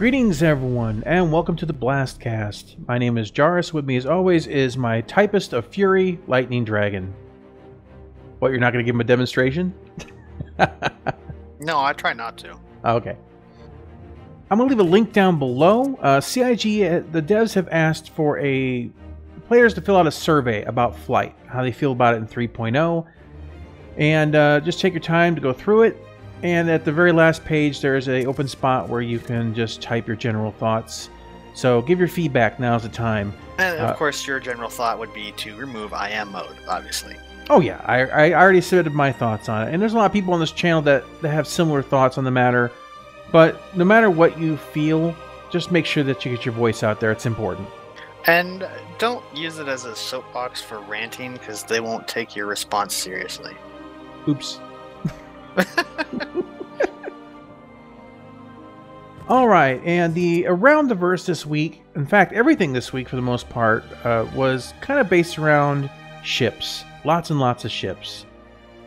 Greetings everyone, and welcome to the BlastCast. My name is Jarus. With me as always is my typist of fury, Lightning Dragon. What, you're not going to give him a demonstration? No, I try not to. Okay. I'm going to leave a link down below. CIG, the devs have asked for players to fill out a survey about Flight, how they feel about it in 3.0, and just take your time to go through it. And at the very last page, there's an open spot where you can just type your general thoughts. So give your feedback, now's the time. And of course, your general thought would be to remove IM mode, obviously. Oh yeah, I already submitted my thoughts on it. And there's a lot of people on this channel that have similar thoughts on the matter. But no matter what you feel, just make sure that you get your voice out there. It's important. And don't use it as a soapbox for ranting, because they won't take your response seriously. Oops. Alright, and the Around the Verse this week, in fact everything this week for the most part, was kind of based around ships. Lots and lots of ships.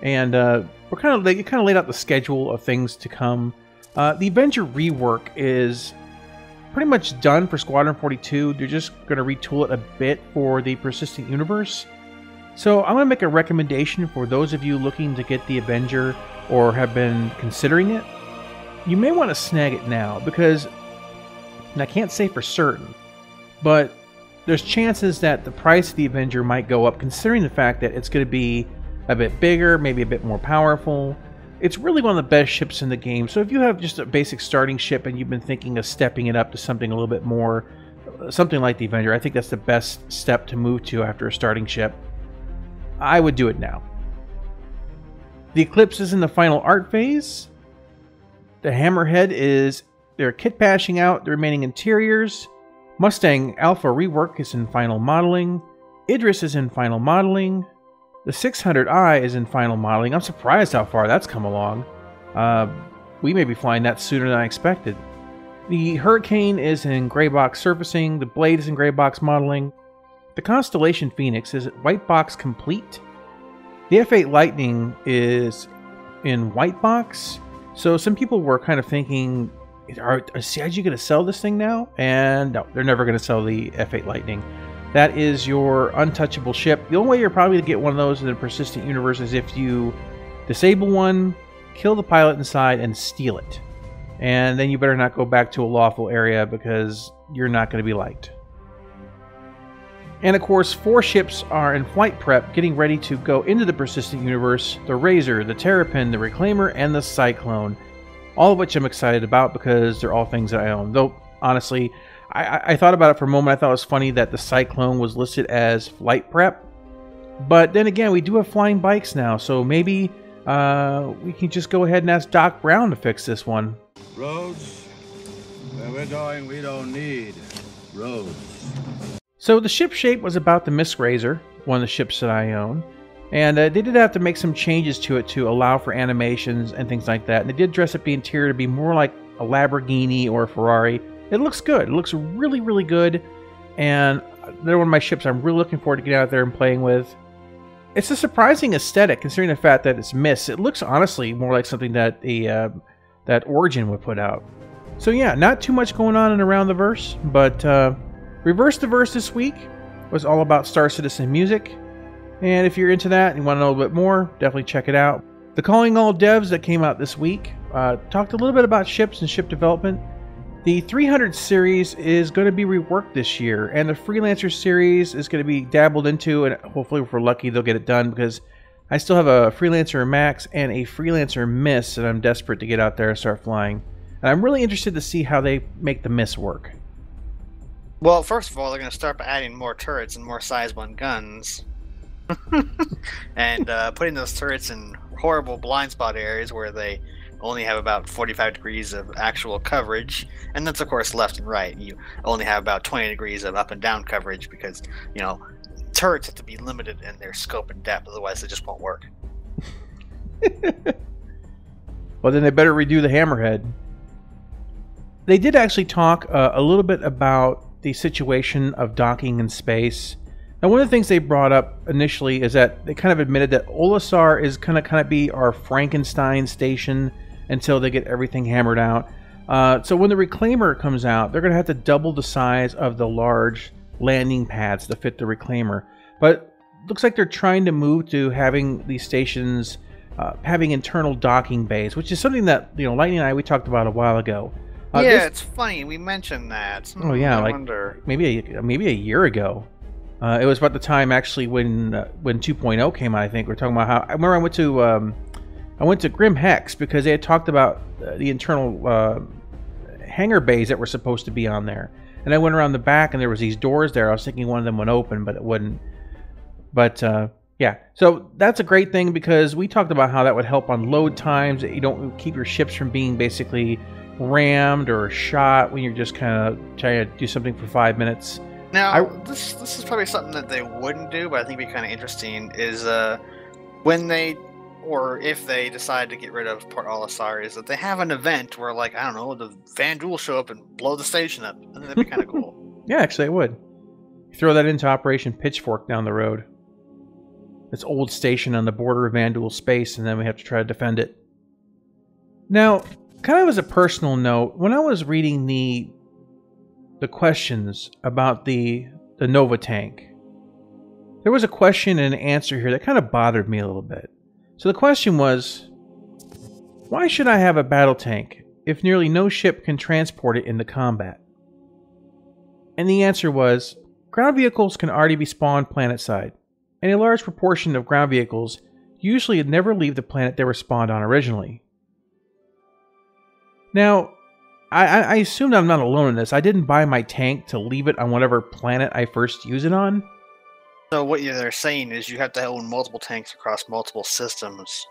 And it kind of laid out the schedule of things to come. The Avenger rework is pretty much done for Squadron 42. They're just going to retool it a bit for the Persistent Universe. So I'm going to make a recommendation for those of you looking to get the Avenger or have been considering it. You may want to snag it now because, and I can't say for certain, but there's chances that the price of the Avenger might go up considering the fact that it's going to be a bit bigger, maybe a bit more powerful. It's really one of the best ships in the game, so if you have just a basic starting ship and you've been thinking of stepping it up to something a little bit more, something like the Avenger, I think that's the best step to move to after a starting ship. I would do it now. The Eclipse is in the final art phase. The Hammerhead they're kit bashing out the remaining interiors. Mustang Alpha rework is in final modeling. Idris is in final modeling. The 600i is in final modeling. I'm surprised how far that's come along. We may be flying that sooner than I expected. The Hurricane is in gray box surfacing. The Blade is in gray box modeling. The Constellation Phoenix is white box complete. The F8 Lightning is in white box. So some people were kind of thinking, are CIG going to sell this thing now? And no, they're never going to sell the F8 Lightning. That is your untouchable ship. The only way you're probably going to get one of those in the Persistent Universe is if you disable one, kill the pilot inside, and steal it. And then you better not go back to a lawful area because you're not going to be liked. And of course, 4 ships are in flight prep, getting ready to go into the Persistent Universe. The Razor, the Terrapin, the Reclaimer, and the Cyclone. All of which I'm excited about because they're all things that I own. Though, honestly, I thought about it for a moment. I thought it was funny that the Cyclone was listed as flight prep. But then again, we do have flying bikes now, so maybe we can just go ahead and ask Doc Brown to fix this one. Roads? Where we're going, we don't need roads. So the ship shape was about the Miss Razor, one of the ships that I own. And they did have to make some changes to it to allow for animations and things like that. And they did dress up the interior to be more like a Lamborghini or a Ferrari. It looks good. It looks really, really good. And they're one of my ships I'm really looking forward to getting out there and playing with. It's a surprising aesthetic considering the fact that it's Miss. It looks honestly more like something that that Origin would put out. So yeah, not too much going on in Around the Verse, but Reverse the Verse this week was all about Star Citizen music. And if you're into that and you want to know a little bit more, definitely check it out. The Calling All Devs that came out this week talked a little bit about ships and ship development. The 300 series is going to be reworked this year, and the Freelancer series is going to be dabbled into, and hopefully if we're lucky they'll get it done, because I still have a Freelancer Max and a Freelancer Miss, and I'm desperate to get out there and start flying. And I'm really interested to see how they make the Miss work. Well, first of all, they're going to start by adding more turrets and more size 1 guns. And putting those turrets in horrible blind spot areas where they only have about 45 degrees of actual coverage, and that's of course left and right. You only have about 20 degrees of up and down coverage because, you know, turrets have to be limited in their scope and depth, otherwise they just won't work. Well, then they better redo the Hammerhead. They did actually talk a little bit about the situation of docking in space. Now, one of the things they brought up initially is that they kind of admitted that Olisar is going to kind of be our Frankenstein station until they get everything hammered out. So when the Reclaimer comes out, they're going to have to double the size of the large landing pads to fit the Reclaimer. But looks like they're trying to move to having these stations having internal docking bays, which is something that Lightning and we talked about a while ago. It's funny we mentioned that. Oh yeah, I wonder. maybe a year ago. It was about the time actually when 2.0 came out. I think we're talking about how I remember I went to Grim Hex because they had talked about the internal hangar bays that were supposed to be on there, and I went around the back and there was these doors there. I was thinking one of them would open, but it wouldn't. But yeah, so that's a great thing because we talked about how that would help on load times, that you don't keep your ships from being basically rammed or shot when you're just kind of trying to do something for 5 minutes. Now, this is probably something that they wouldn't do, but I think it'd be kind of interesting, is when they, or if they decide to get rid of Port Olisar, is that they have an event where, like, I don't know, the Vanduul show up and blow the station up. I think that'd be kind of cool. Yeah, actually it would. Throw that into Operation Pitchfork down the road. This old station on the border of Vanduul space, and then we have to try to defend it. Now, kind of as a personal note, when I was reading the questions about the Nova tank, there was a question and an answer here that kind of bothered me a little bit. So the question was, why should I have a battle tank if nearly no ship can transport it into combat? And the answer was, ground vehicles can already be spawned planetside, and a large proportion of ground vehicles usually never leave the planet they were spawned on originally. Now, I assume I'm not alone in this. I didn't buy my tank to leave it on whatever planet I first use it on. So what they're saying is you have to own multiple tanks across multiple systems.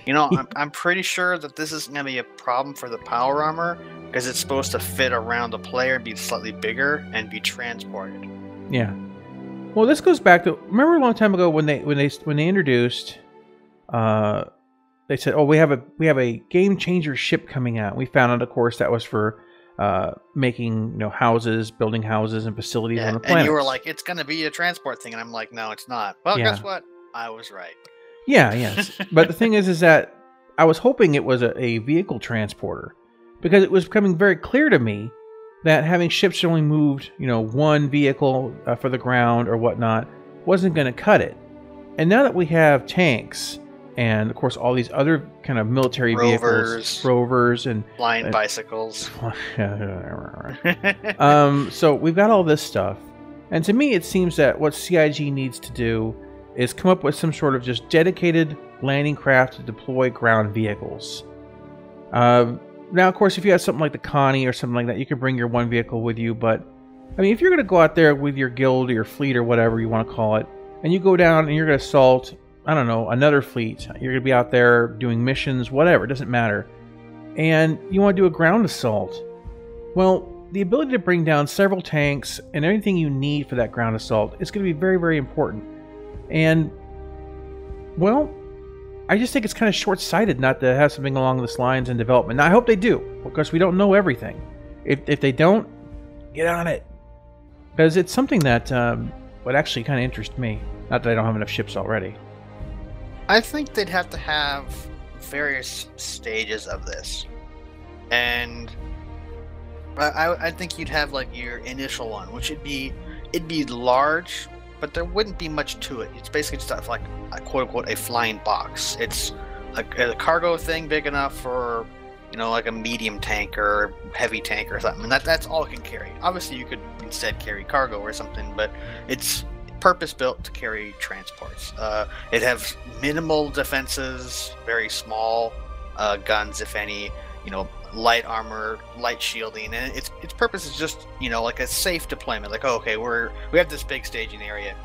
I'm pretty sure that this isn't going to be a problem for the power armor, because it's supposed to fit around the player and be slightly bigger and be transported. Yeah. Well, this goes back to, remember a long time ago when they introduced, they said, "Oh, we have a game changer ship coming out." We found out, of course, that was for making houses, building houses and facilities on the planet. And you were like, "It's going to be a transport thing," and I'm like, "No, it's not." Well, guess what? I was right. Yeah, yes. But the thing is that I was hoping it was a vehicle transporter, because it was becoming very clear to me that having ships that only moved, one vehicle for the ground or whatnot wasn't going to cut it. And now that we have tanks and, of course, all these other kind of military vehicles, rovers, and flying bicycles. So we've got all this stuff. And to me, it seems that what CIG needs to do is come up with some sort of just dedicated landing craft to deploy ground vehicles. Now, of course, if you have something like the Connie or something like that, you can bring your one vehicle with you. But, I mean, if you're going to go out there with your guild or your fleet or whatever you want to call it, and you go down and you're going to assault, I don't know, another fleet. You're going to be out there doing missions, whatever, it doesn't matter. And you want to do a ground assault. Well, the ability to bring down several tanks and everything you need for that ground assault is going to be very, very important. And, well, I just think it's kind of short-sighted not to have something along this lines in development. Now, I hope they do, because we don't know everything. If they don't, get on it. Because it's something that would actually kind of interest me. Not that I don't have enough ships already. I think they'd have to have various stages of this. And I think you'd have like your initial one, which it'd be large, but there wouldn't be much to it. It's basically just like a quote-unquote a flying box. It's a cargo thing big enough for, like a medium tank or heavy tank or something. And that's all it can carry. Obviously, you could instead carry cargo or something, but it's purpose-built to carry transports. It has minimal defenses, very small guns, if any, light armor, light shielding, and its purpose is just, like a safe deployment. Like, oh, okay, we have this big staging area.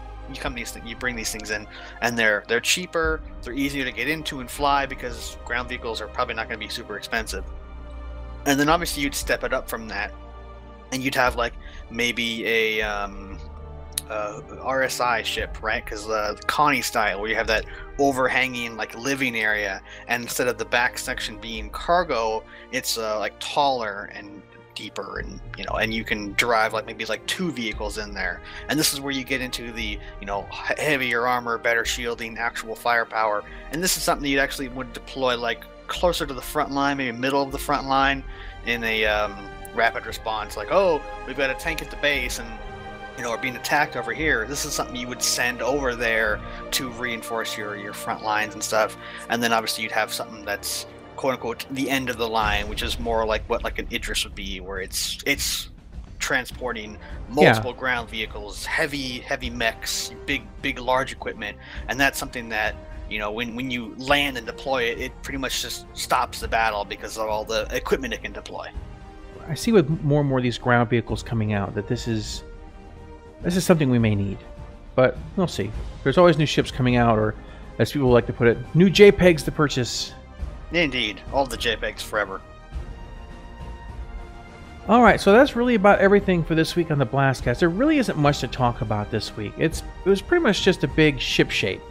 You bring these things in, and they're cheaper, they're easier to get into and fly because ground vehicles are probably not going to be super expensive. And then obviously you'd step it up from that, and you'd have like maybe a RSI ship, right? Because the Connie style, where you have that overhanging like living area, and instead of the back section being cargo, it's like taller and deeper, and and you can drive like maybe like two vehicles in there. And this is where you get into the heavier armor, better shielding, actual firepower. And this is something you actually would deploy like closer to the front line, maybe middle of the front line, in a rapid response, like, oh, we've got a tank at the base, and we're being attacked over here. This is something you would send over there to reinforce your front lines and stuff. And then obviously you'd have something that's quote unquote the end of the line, which is more like what like an Idris would be, where it's transporting multiple ground vehicles, heavy mechs, big large equipment. And that's something that when you land and deploy it, it pretty much just stops the battle because of all the equipment it can deploy. I see with more and more of these ground vehicles coming out that this is something we may need, but we'll see. There's always new ships coming out, or as people like to put it, new JPEGs to purchase. Indeed, all the JPEGs forever. All right, so that's really about everything for this week on the BlastCast. There really isn't much to talk about this week. It was pretty much just a big ship shape,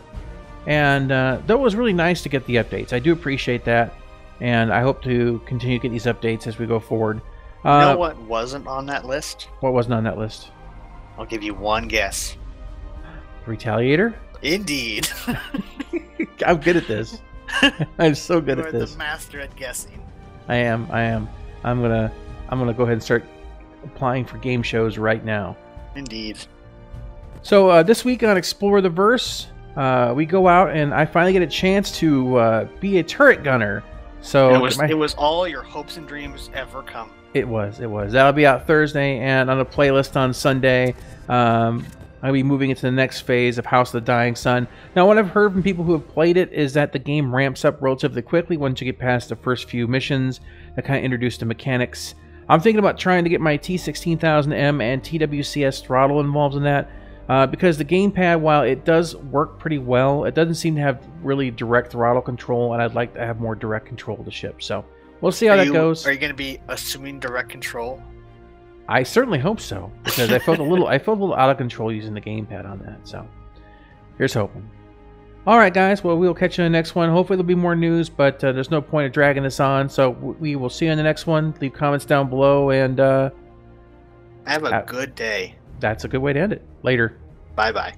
and though it was really nice to get the updates, I do appreciate that, and I hope to continue to get these updates as we go forward. You know what wasn't on that list? What wasn't on that list? I'll give you one guess. Retaliator? Indeed. I'm good at this. I'm so good at this. You're the master at guessing. I am. I'm gonna go ahead and start applying for game shows right now. Indeed. So this week on Explore the Verse, we go out and I finally get a chance to be a turret gunner. So it was all your hopes and dreams ever come. It was. That'll be out Thursday, and on the playlist on Sunday. I'll be moving into the next phase of House of the Dying Sun. Now, what I've heard from people who have played it is that the game ramps up relatively quickly once you get past the first few missions that kind of introduce the mechanics. I'm thinking about trying to get my T16000M and TWCS throttle involved in that, because the gamepad, while it does work pretty well, it doesn't seem to have really direct throttle control, and I'd like to have more direct control of the ship. So we'll see how that goes. Are you going to be assuming direct control? I certainly hope so, because I felt a little out of control using the gamepad on that. So here's hoping. All right, guys. Well, we'll catch you in the next one. Hopefully there'll be more news, but there's no point of dragging this on. So we will see you in the next one. Leave comments down below, and have a good day. That's a good way to end it. Later. Bye-bye.